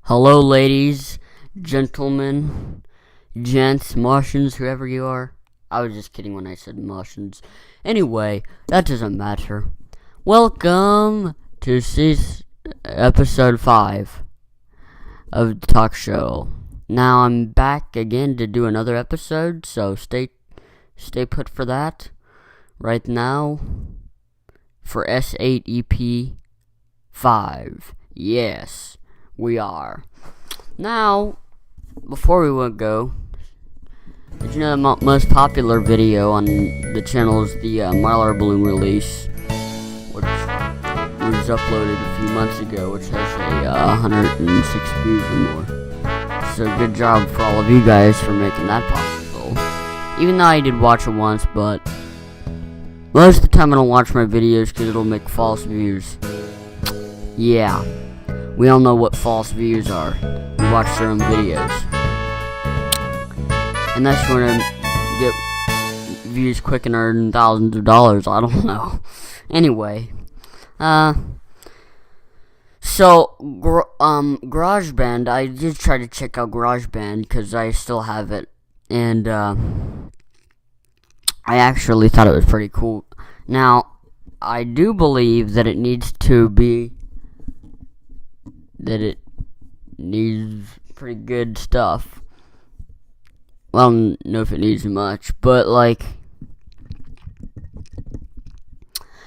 Hello, ladies, gentlemen, gents, Martians, whoever you are. I was just kidding when I said Martians. Anyway, that doesn't matter. Welcome to episode 5 of the talk show. Now I'm back again to do another episode, so stay put for that. Right now, for S8EP5. Yes, we are. Now, before we go, did you know the most popular video on the channel is the Mylar Balloon release, which was uploaded a few months ago, which has 106 views or more. So good job for all of you guys for making that possible. Even though I did watch it once, but most of the time I don't watch my videos because it'll make false views. Yeah, we all know what false views are. We watch their own videos. Unless you want to get views quick and earn thousands of dollars, I don't know. Anyway, so GarageBand, I did try to check out GarageBand because I still have it, and I actually thought it was pretty cool. Now, I do believe that it needs pretty good stuff. Well, I don't know if it needs much, but like,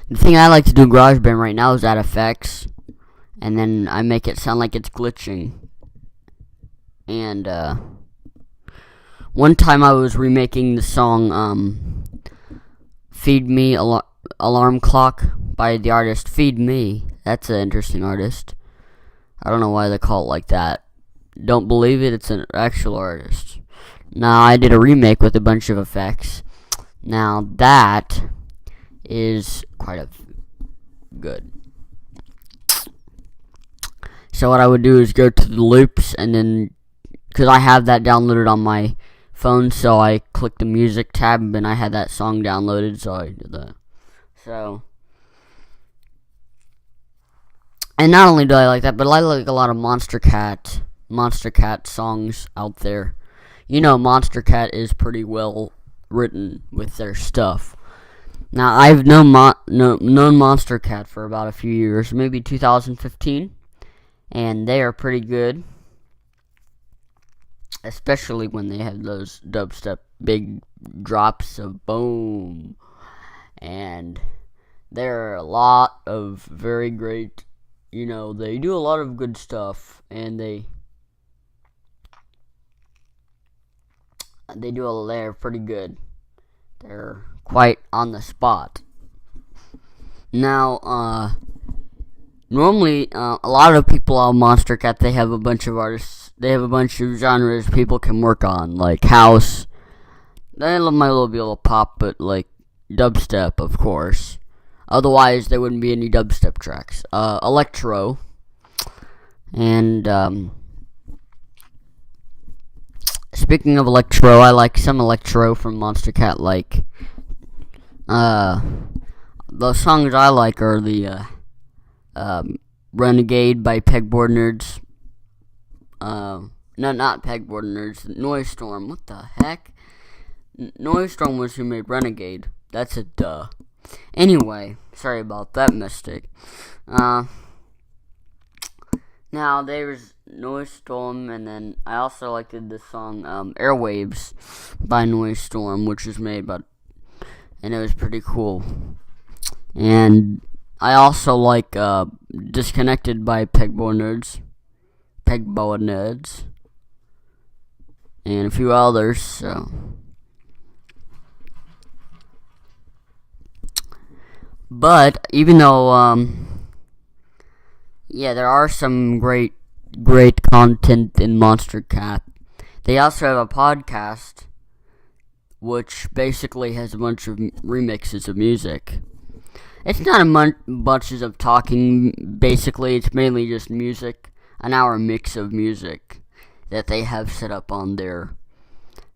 the thing I like to do in GarageBand right now is add effects, and then I make it sound like it's glitching. And one time I was remaking the song Feed Me Alarm Clock by the artist Feed Me. That's an interesting artist. I don't know why they call it like that. Don't believe it, it's an actual artist. Now, I did a remake with a bunch of effects. Now, that is quite good. So what I would do is go to the loops, and then, because I have that downloaded on my phone, so I click the music tab, and I had that song downloaded, so I did that. So, and not only do I like that, but I like a lot of Monster Cat songs out there. You know, Monster Cat is pretty well written with their stuff. Now, I've known Monster Cat for about a few years, maybe 2015, and they are pretty good, especially when they have those dubstep big drops of boom, and there are a lot of very great, you know, they do a lot of good stuff, and they're pretty good. They're quite on the spot. Now, normally, a lot of people on Monster Cat, they have a bunch of artists, they have a bunch of genres people can work on, like house. They might be a little pop, but like dubstep, of course. Otherwise, there wouldn't be any dubstep tracks. Electro, and speaking of electro, I like some electro from Monster Cat. Like, the songs I like are the Renegade by Pegboard Nerds. No, not Pegboard Nerds. Noise Storm. What the heck? Noise Storm was who made Renegade. That's a duh. Anyway, sorry about that mistake. Now, there's Noise Storm, and then I also liked the song Airwaves by Noise Storm, which was made and it was pretty cool. And I also like Disconnected by Pegboard Nerds, and a few others, so. But even though there are some great content in Monster Cat, they also have a podcast which basically has a bunch of remixes of music. It's not a bunches of talking, basically, it's mainly just music, an hour mix of music that they have set up on their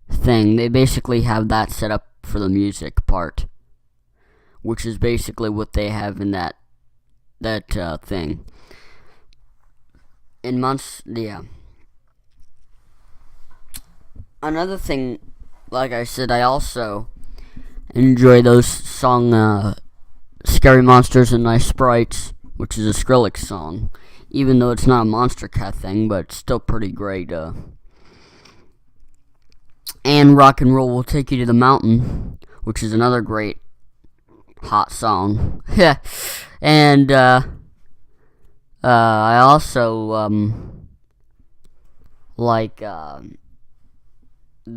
thing. They basically have that set up for the music part, which is basically what they have in that thing. in months, yeah. Another thing, like I said, I also enjoy those song, Scary Monsters and Nice Sprites, which is a Skrillex song. Even though it's not a Monster Cat thing, but it's still pretty great. And Rock and Roll Will Take You to the Mountain, which is another great hot song. And I also like the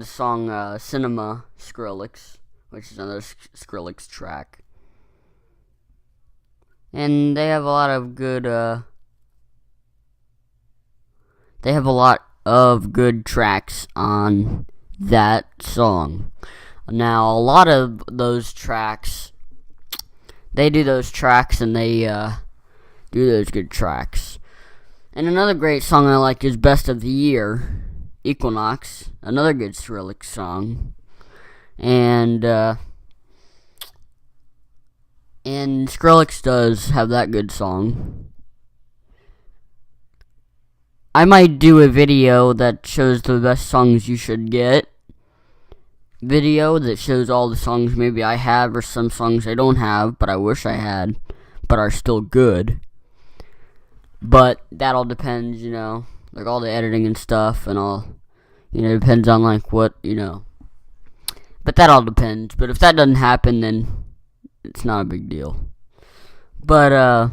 song Cinema Skrillex, which is another Skrillex track. And they have a lot of good tracks on that song. Now, a lot of those tracks, they do those tracks and they do those good tracks. And another great song I like is Best of the Year, Equinox, another good Skrillex song. And Skrillex does have that good song. I might do a video that shows the best songs you should get. Video that shows all the songs maybe I have or some songs I don't have, but I wish I had, but are still good. But that all depends, like all the editing and stuff and all, depends on like what, But that all depends. But if that doesn't happen, then it's not a big deal. But,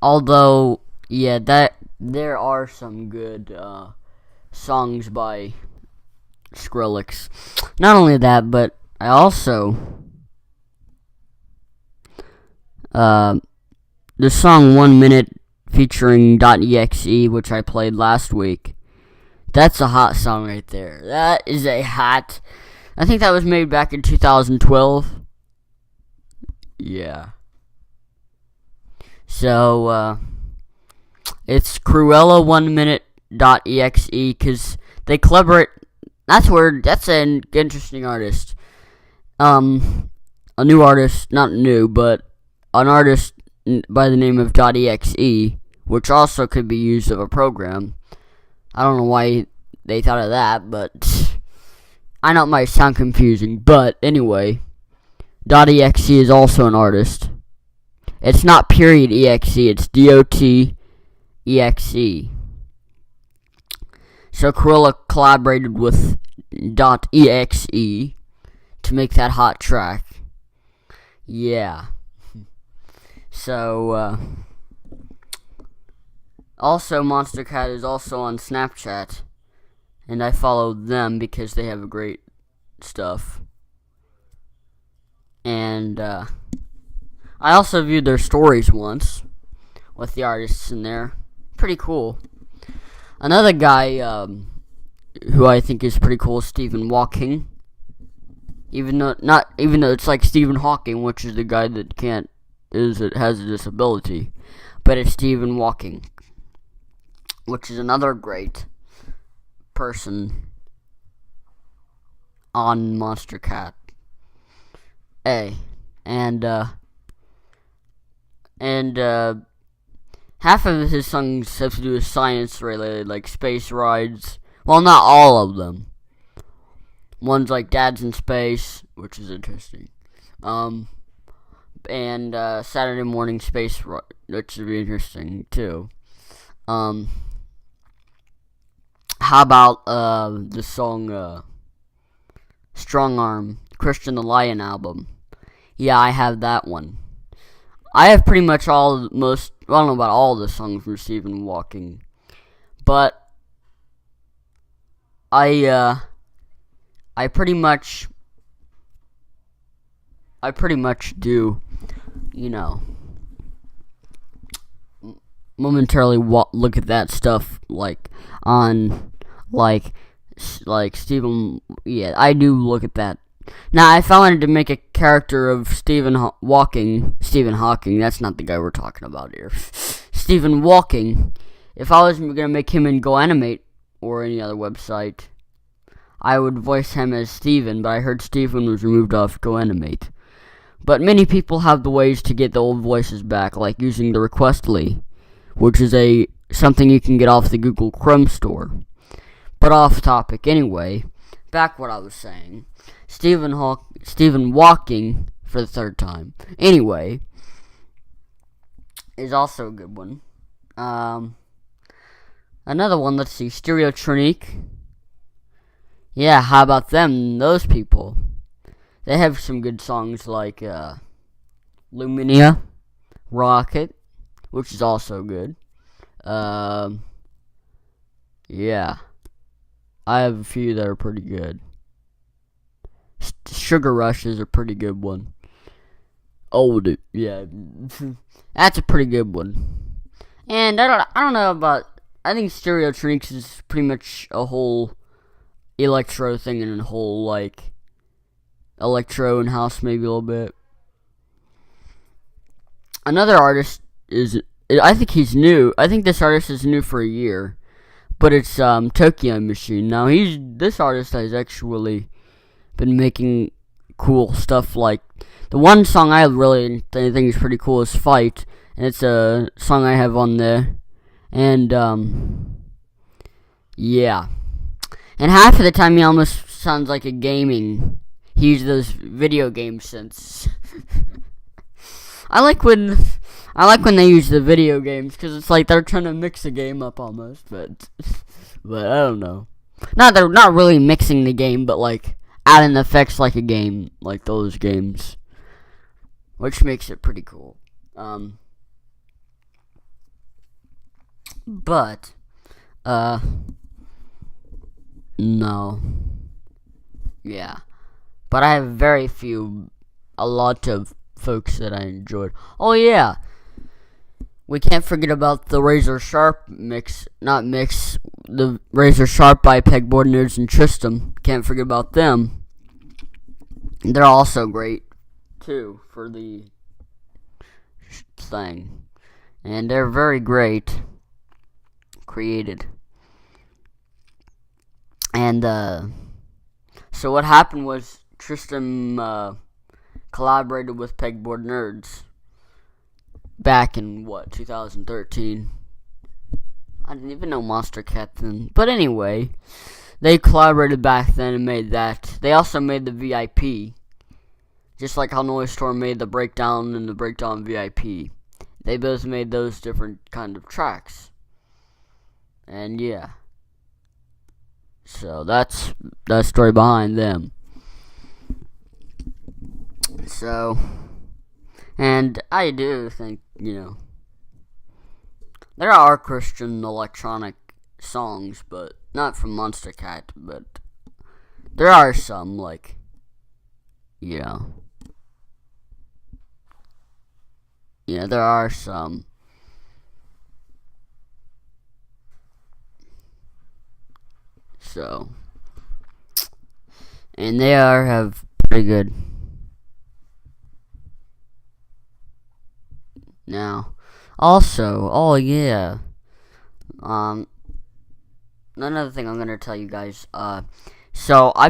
although, yeah, there are some good, songs by Skrillex. Not only that, but I also, the song 1 Minute featuring .exe, which I played last week, that's a hot song right there. That is a hot, I think that was made back in 2012. Yeah. So, it's Cruella 1 Minute.exe, because they collaborate. That's an interesting artist. A new artist, not new, but an artist by the name of .exe, which also could be used of a program. I don't know why they thought of that, but I know it might sound confusing, but anyway, .exe is also an artist. It's not .exe, it's .exe. So Cruella collaborated with .exe to make that hot track. Yeah. So, also Monster Cat is also on Snapchat, and I follow them because they have great stuff. And, I also viewed their stories once with the artists in there. Pretty cool. Another guy who I think is pretty cool is Stephen Hawking. Even though it's like Stephen Hawking, which is the guy that has a disability, but it's Stephen Hawking, which is another great person on Monster Cat. And half of his songs have to do with science related, like space rides. Well, not all of them. One's like Dad's in Space, which is interesting. And Saturday Morning Space Ride, which would be interesting too. How about the song Strong Arm, Christian the Lion album? Yeah, I have that one. I have pretty much I don't know about all the songs from Stephen Hawking, but I pretty much do, momentarily look at that stuff, like, on, like Stephen, yeah, I do look at that. Now, if I wanted to make a character of Stephen Hawking, that's not the guy we're talking about here. Stephen Hawking, if I was going to make him in GoAnimate or any other website, I would voice him as Steven, but I heard Steven was removed off GoAnimate. But many people have the ways to get the old voices back, like using the Requestly, which is something you can get off the Google Chrome store. But off topic anyway. Back what I was saying. Stephen Hawking, for the third time. Anyway, is also a good one. Another one, let's see, Stereotronic. Yeah, how about them, those people? They have some good songs like Luminia, Rocket, which is also good. Yeah. I have a few that are pretty good. Sugar Rush is a pretty good one. Oh, dude, yeah. That's a pretty good one. And I don't know about, I think Stereotronics is pretty much a whole electro thing and a whole, like, electro and house maybe a little bit. Another artist is, I think he's new. I think this artist is new for a year. But it's Tokyo Machine. Now this artist has actually been making cool stuff. Like the one song I really think is pretty cool is Fight, and it's a song I have on there. And yeah. And half of the time he almost sounds like a gaming. He uses those video game synths. I like when they use the video games, because it's like they're trying to mix a game up almost, but I don't know. They're not really mixing the game, but like adding effects like a game, like those games, which makes it pretty cool. But no, yeah, but I have a lot of folks that I enjoyed. Oh yeah, we can't forget about the Razor Sharp the Razor Sharp by Pegboard Nerds and Tristram. Can't forget about them. They're also great too for the thing, and they're very great created. And so what happened was Tristram collaborated with Pegboard Nerds back in 2013. I didn't even know Monster Cat then. But anyway, they collaborated back then and made that. They also made the VIP. Just like how Noise Storm made the Breakdown and the Breakdown VIP. They both made those different kind of tracks. And yeah. So that's the story behind them. So, and I do think, there are Christian electronic songs, but not from Monster Cat, but there are some, like, there are some. So, and they have pretty good. Now, also, oh yeah, another thing I'm gonna tell you guys, so I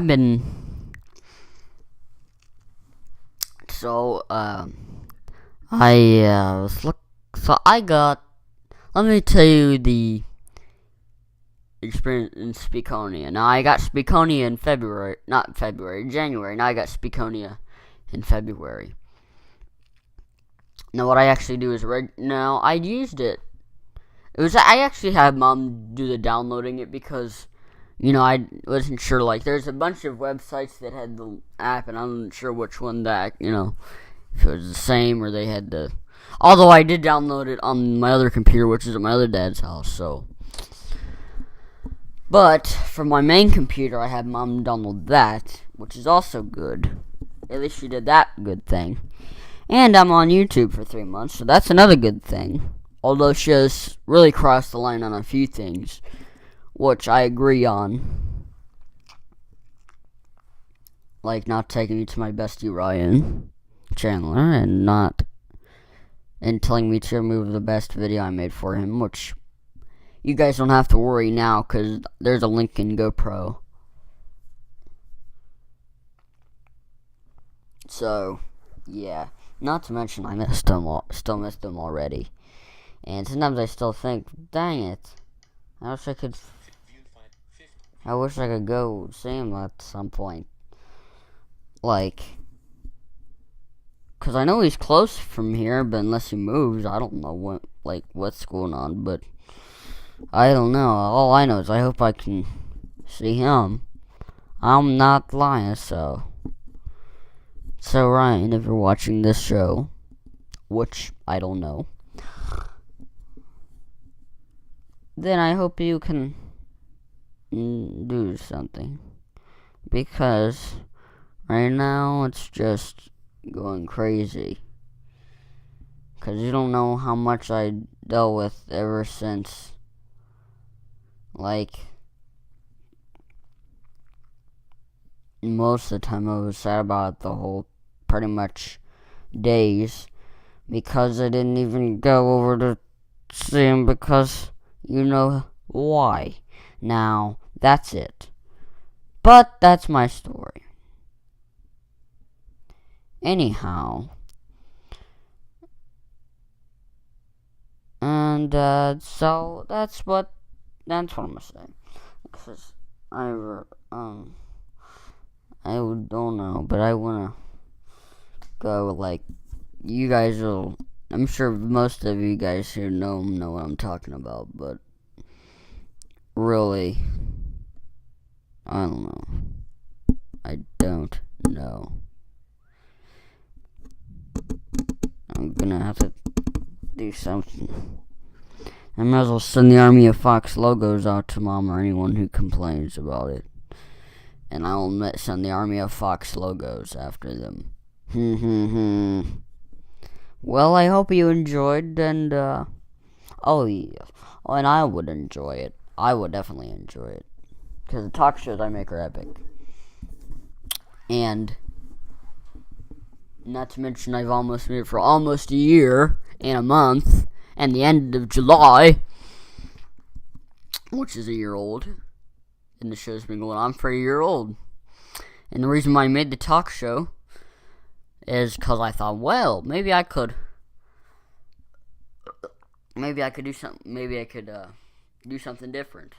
got, let me tell you the experience in Speakonia. Now, I got Speakonia in January. Now I got Speakonia in February. Now, what I actually do is I used it. I actually had Mom do the downloading it because, I wasn't sure. Like, there's a bunch of websites that had the app, and I'm not sure which one that, if it was the same or they had the. Although I did download it on my other computer, which is at my other dad's house, so. But for my main computer, I had Mom download that, which is also good. At least she did that good thing. And I'm on YouTube for 3 months, so that's another good thing. Although she has really crossed the line on a few things, which I agree on. Like not taking me to my bestie Ryan Chandler and telling me to remove the best video I made for him, which you guys don't have to worry now because there's a link in GoPro. So, Yeah, not to mention I missed them still missed them already. And sometimes I still think, dang it, I wish I could go see him at some point. Like, cause I know he's close from here, but unless he moves, I don't know what's going on. But I don't know. All I know is I hope I can see him. I'm not lying, so Ryan, if you're watching this show, which I don't know, then I hope you can do something, because right now it's just going crazy, because you don't know how much I dealt with ever since, like, most of the time I was sad about the whole pretty much days, because I didn't even go over to see him, because you know why. Now, that's it. But that's my story. Anyhow. And, so, that's what I'm gonna say. Because I don't know, but I wanna go, like, you guys will, I'm sure most of you guys here know what I'm talking about, but really, I don't know. I don't know. I'm gonna have to do something. I might as well send the Army of Fox logos out to Mom or anyone who complains about it. And I'll send the Army of Fox logos after them. Well, I hope you enjoyed, and, oh, yeah. Oh, and I would enjoy it. I would definitely enjoy it. Because the talk shows I make are epic. And, not to mention, I've almost made it for almost a year and a month, and the end of July, which is a year old. And the show's been going on for a year old. And the reason why I made the talk show is because I thought, well, maybe I could do something different.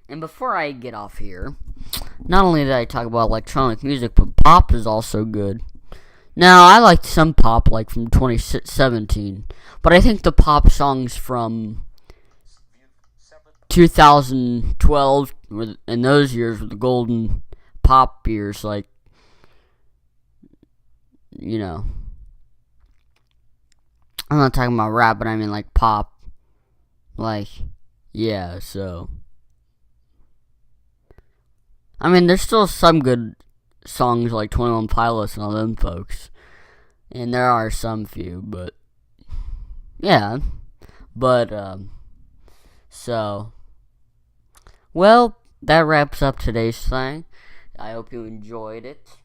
And before I get off here, not only did I talk about electronic music, but pop is also good. Now, I liked some pop, like from 2017, but I think the pop songs from 2012, in those years, were the golden pop years, like, you know, I'm not talking about rap, but I mean, like, pop, like, yeah, so, I mean, there's still some good songs, like 21 Pilots and all them folks, and there are some few, but, yeah, but, so, well, that wraps up today's thing. I hope you enjoyed it.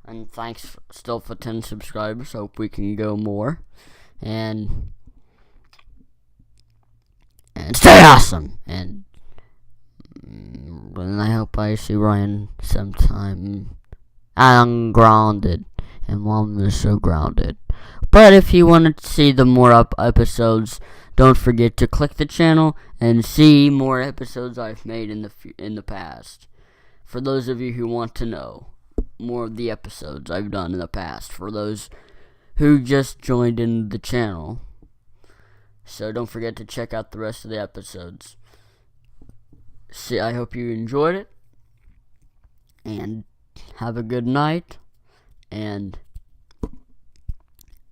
And thanks still for 10 subscribers. Hope we can go more. And stay awesome. And I hope I see Ryan sometime. I'm grounded. And Mom is so grounded. But if you want to see the more episodes, don't forget to click the channel and see more episodes I've made in the past. For those of you who want to know more of the episodes I've done in the past, for those who just joined in the channel. So don't forget to check out the rest of the episodes. See, I hope you enjoyed it, and have a good night, and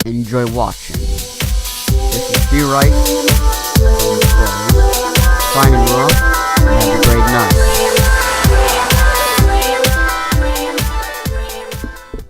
enjoy watching. This is B Right, signing off.